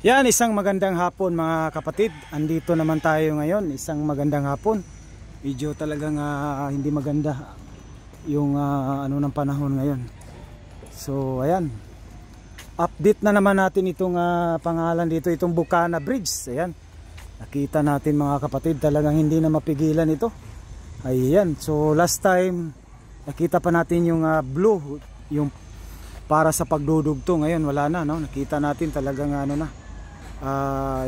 Yan, isang magandang hapon mga kapatid. Andito naman tayo ngayon, isang magandang hapon. Medyo talagang hindi maganda yung ano ng panahon ngayon. So ayan, update na naman natin itong pangalan dito, itong Bucana Bridge. Ayan, nakita natin mga kapatid, talagang hindi na mapigilan ito. Ayan, so last time nakita pa natin yung blue, yung para sa pagdudugtong. Ngayon wala na, no? Nakita natin talagang ano na.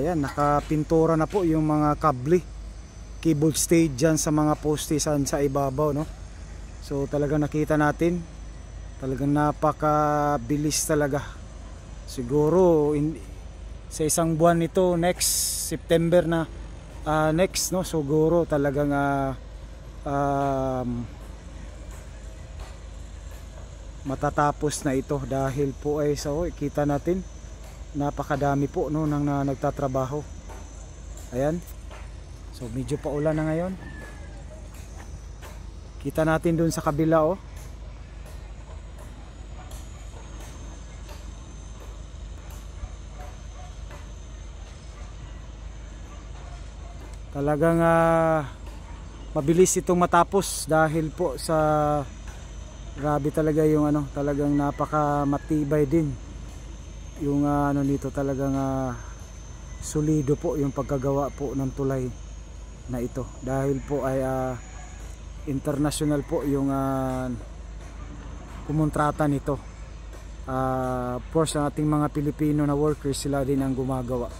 Yan, nakapintura na po yung mga cable stay dyan sa mga poste sa ibabaw, no? So talagang nakita natin, talagang napakabilis talaga. Siguro sa isang buwan nito, next September na next, no? Siguro talagang matatapos na ito dahil po ay kita natin napakadami po, no, nang nagtatrabaho. Ayan, so medyo paulan na ngayon. Kita natin dun sa kabila, oh. Talagang mabilis itong matapos dahil po sa grabe talaga yung ano, talagang napakamatibay din yung ano nito, talagang solido po yung pagkagawa po ng tulay na ito dahil po ay international po yung kumontrata nito. Of course, ang ating mga Pilipino na workers, sila din ang gumagawa,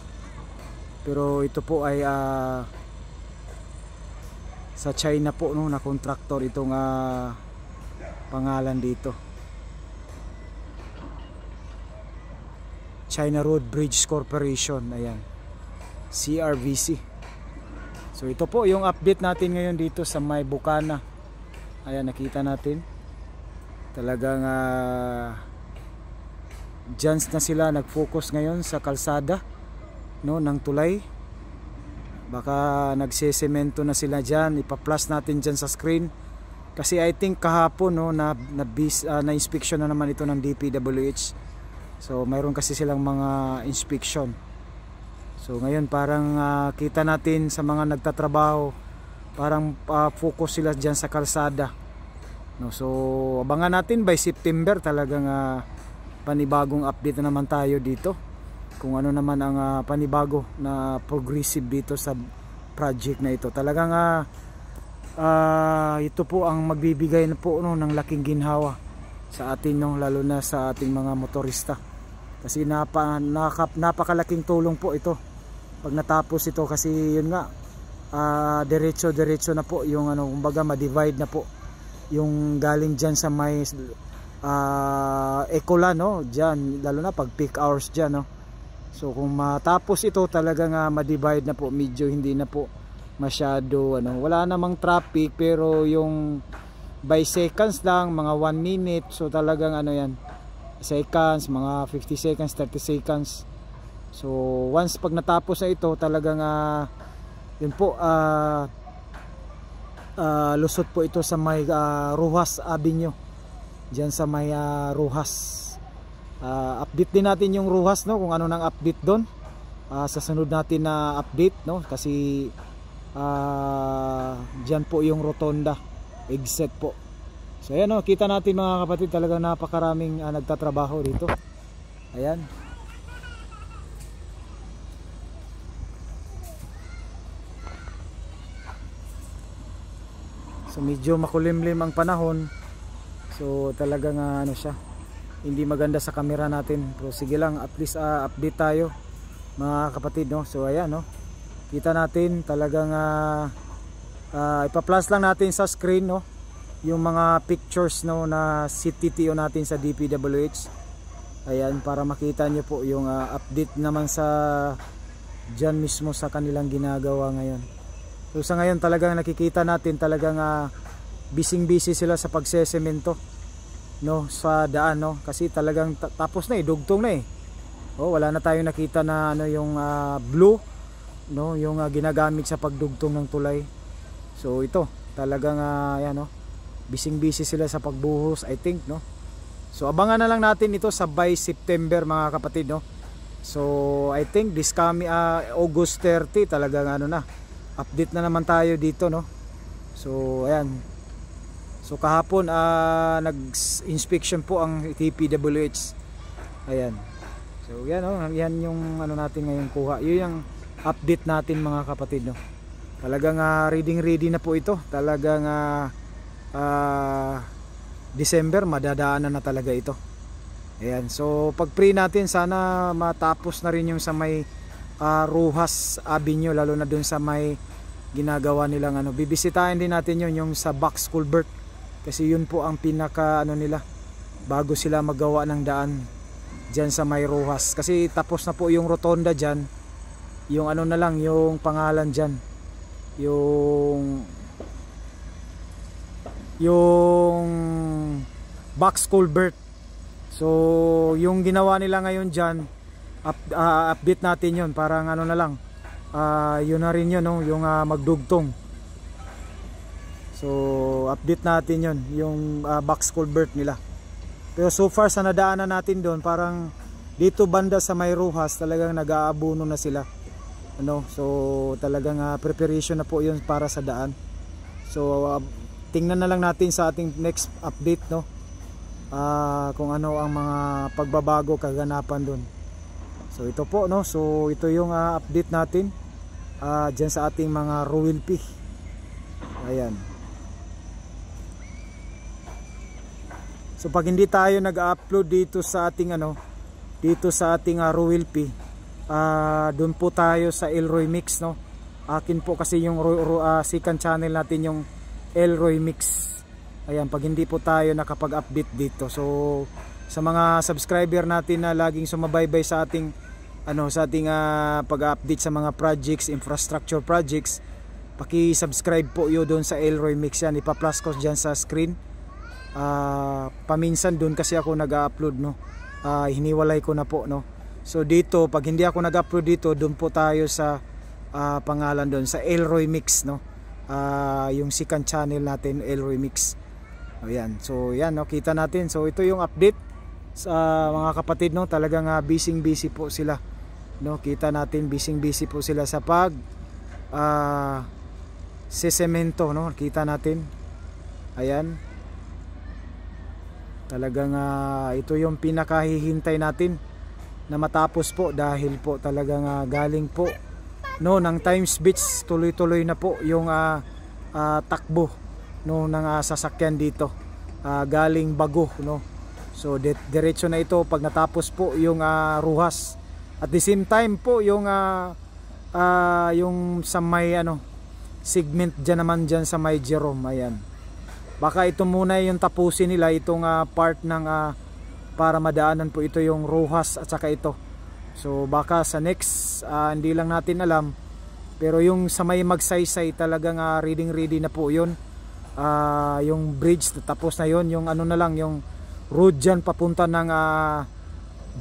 pero ito po ay sa China po, no, na contractor itong pangalan dito, China Road Bridge Corporation. Ayan, CRVC. So ito po yung update natin ngayon dito sa may Bucana. Ayan, nakita natin talagang dyan na sila nag-focus ngayon sa kalsada, no, ng tulay. Baka nagsesemento na sila dyan. Ipa-plus natin dyan sa screen kasi I think kahapon, no, na inspection na naman ito ng DPWH. So mayroon kasi silang mga inspection. So ngayon parang kita natin sa mga nagtatrabaho, parang focus sila dyan sa kalsada, no? So abangan natin by September, talagang panibagong update na naman tayo dito kung ano naman ang panibago na progressive dito sa project na ito. Talagang ito po ang magbibigay na po, no, ng laking ginhawa sa atin, no, lalo na sa ating mga motorista, kasi napakalaking tulong po ito pag natapos ito, kasi yun nga, diretso na po yung ano, kumbaga ma-divide na po yung galing dyan sa may Ecola, no, dyan, lalo na pag peak hours dyan, no. So kung matapos ito, talagang ma-divide na po, medyo hindi na po masyado ano, wala namang traffic, pero yung by seconds lang, mga 1 minute, so talagang ano yan, seconds, mga 50 seconds, 30 seconds. So once pag natapos na ito, talagang yun po, lusot po ito sa may Rojas Avenue, dyan sa may Rojas. Update din natin yung Rojas, no, kung ano nang update doon sa sunod natin na update, no, kasi dyan po yung rotonda exit po. So ayan, no, kita natin mga kapatid, talagang napakaraming nagtatrabaho dito. Ayan, so medyo makulimlim ang panahon, so talagang ano siya, hindi maganda sa camera natin, pero sige lang, at least update tayo mga kapatid, no. So ayan, no, kita natin talagang ipa-plus lang natin sa screen, no, yung mga pictures, no, na CTTO natin sa DPWH. Ayan, para makita nyo po yung update naman sa dyan mismo sa kanilang ginagawa ngayon. So sa ngayon talagang nakikita natin, talagang busy sila sa pagsesemento, no, sa daan, no, kasi talagang tapos na, dugtong na wala na tayong nakita na ano, yung blue, no, yung ginagamit sa pagdugtong ng tulay. So ito talagang yan, no, busy sila sa pagbuhos, I think, no. So abangan na lang natin ito sa by September mga kapatid, no. So I think this coming August 30 talagang ano na, update na naman tayo dito, no. So ayan. So kahapon nag-inspection po ang TPWH. Ayan. So yan, oh, yan yung ano natin ngayon kuha. Yun yung update natin mga kapatid, no. Talagang ready na po ito. Talagang December madadaanan na talaga ito. Ayan. So pag pre natin sana matapos na rin yung sa may Rojas Avenue, lalo na dun sa may ginagawa nilang ano. Bibisitahin din natin yung sa box culvert. Kasi yun po ang pinaka ano nila bago sila magawa ng daan dyan sa may Rojas. Kasi tapos na po yung rotonda dyan. Yung ano na lang, yung pangalan dyan, yung box culvert. So yung ginawa nila ngayon dyan, update natin yun. Parang ano na lang, yun na rin yun, no? Yung magdugtong. So update natin yun, yung box culvert nila. Pero so far sa nadaanan natin doon, parang dito banda sa may Rojas talagang nag-aabuno na sila, ano. So talagang preparation na po yun para sa daan. So tingnan na lang natin sa ating next update, no, kung ano ang mga pagbabago kaganapan doon. So ito po, no, so ito yung update natin dyan sa ating mga Ruilpi. Ayan. So pag hindi tayo nag-upload dito sa ating ano, dito sa ating Ruilpi, doon po tayo sa Elroy Mix, no. Akin po kasi yung second channel natin, yung Elroy Mix. Ayan, pag hindi po tayo nakapag-update dito. So sa mga subscriber natin na laging sumabaybay sa ating ano, sa ating pag-update sa mga projects, infrastructure projects, paki-subscribe po yo doon sa Elroy Mix. Yan, ipa-plus ko diyan sa screen. Paminsan doon kasi ako nag-upload, no. Hiniwalay ko na po, no. So dito pag hindi ako nag-upload dito, doon po tayo sa pangalan doon sa Elroy Mix, no. Yung second channel natin, Elroy Mix. Ayan. So yan, no, kita natin. So ito yung update sa mga kapatid, no. Talagang busy po sila, no. Kita natin busy po sila sa pag sesemento, no. Kita natin. Ayan. Talagang ito yung pinakahihintay natin na matapos po, dahil po talagang galing po, no, ng Times Beach, tuloy-tuloy na po yung takbo, no, ng sasakyan dito, galing Bago, no. So diretso na ito pag natapos po yung Rojas. At the same time po yung sa may ano segment dyan naman, dyan sa may Jerome. Ayan. Baka ito muna yung tapusin nila, itong part ng para madaanan po ito yung Rojas at saka ito. So baka sa next, hindi lang natin alam, pero yung sa may Magsaysay talagang ready na po yun. Yung bridge tapos na yun, yung ano na lang, yung road dyan papunta ng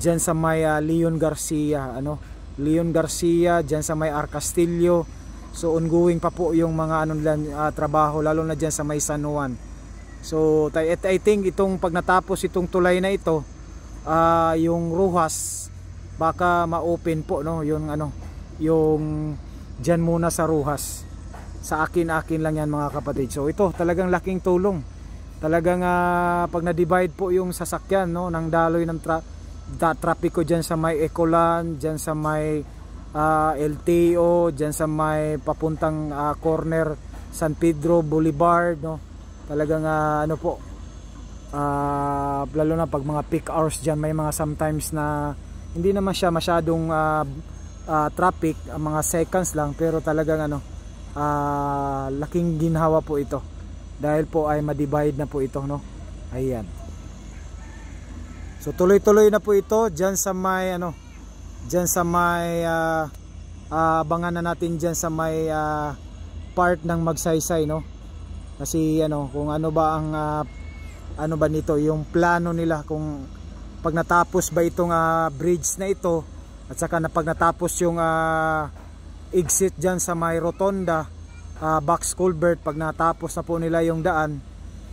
dyan sa may Leon Garcia, ano, Leon Garcia, dyan sa may Arcastillo. So ongoing pa po yung mga ano trabaho, lalo na dyan sa may San Juan. So I think itong pag natapos itong tulay na ito, yung Rojas, baka ma-open po, no, yung ano, yung dyan muna sa Rojas. Sa akin lang yan mga kapatid. So ito talagang laking tulong. Talagang pag na-divide po yung sasakyan, no, ng daloy ng trapiko dyan sa may Ecolan, dyan sa may LTO, dyan sa may papuntang corner San Pedro Boulevard, no. Talagang ano po, lalo na pag mga peak hours dyan, may mga sometimes na hindi naman siya masyadong traffic, mga seconds lang, pero talagang ano, laking ginhawa po ito dahil po ay ma-divide na po ito, no. Ayan. So tuloy-tuloy na po ito dyan sa may ano, dyan sa may abangan na natin dyan sa may part ng Magsaysay, no. Kasi ano, kung ano ba ang ano ba nito, yung plano nila, kung pag natapos ba itong bridge na ito, at saka na pag natapos yung exit dyan sa may rotonda, box culvert, pag natapos na po nila yung daan,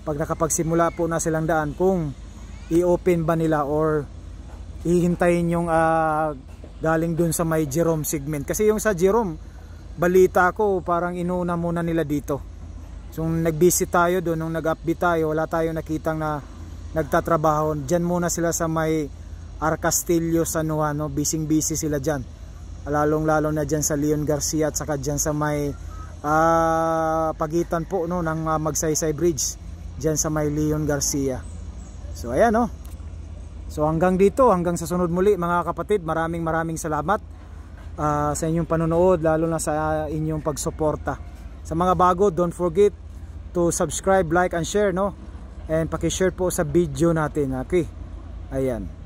pag nakapagsimula po na silang daan, kung i-open ba nila or hihintayin yung galing dun sa may Jerome segment. Kasi yung sa Jerome, balita ko parang inuuna muna nila dito. So nag-visit tayo doon, nung nag-update tayo, wala tayong nakitang na nagtatrabaho. Diyan muna sila sa may Arcastillo, San Juan, no? Busy sila dyan. Lalong-lalo na dyan sa Leon Garcia at saka dyan sa may pagitan po, no, ng Magsaysay Bridge, dyan sa may Leon Garcia. So ayan, no. So hanggang dito, hanggang sa sunod muli mga kapatid, maraming salamat sa inyong panonood, lalo na sa inyong pagsuporta. Sa mga bago, don't forget to subscribe, like and share, no, and paki-share po sa video natin. Okay, ayan.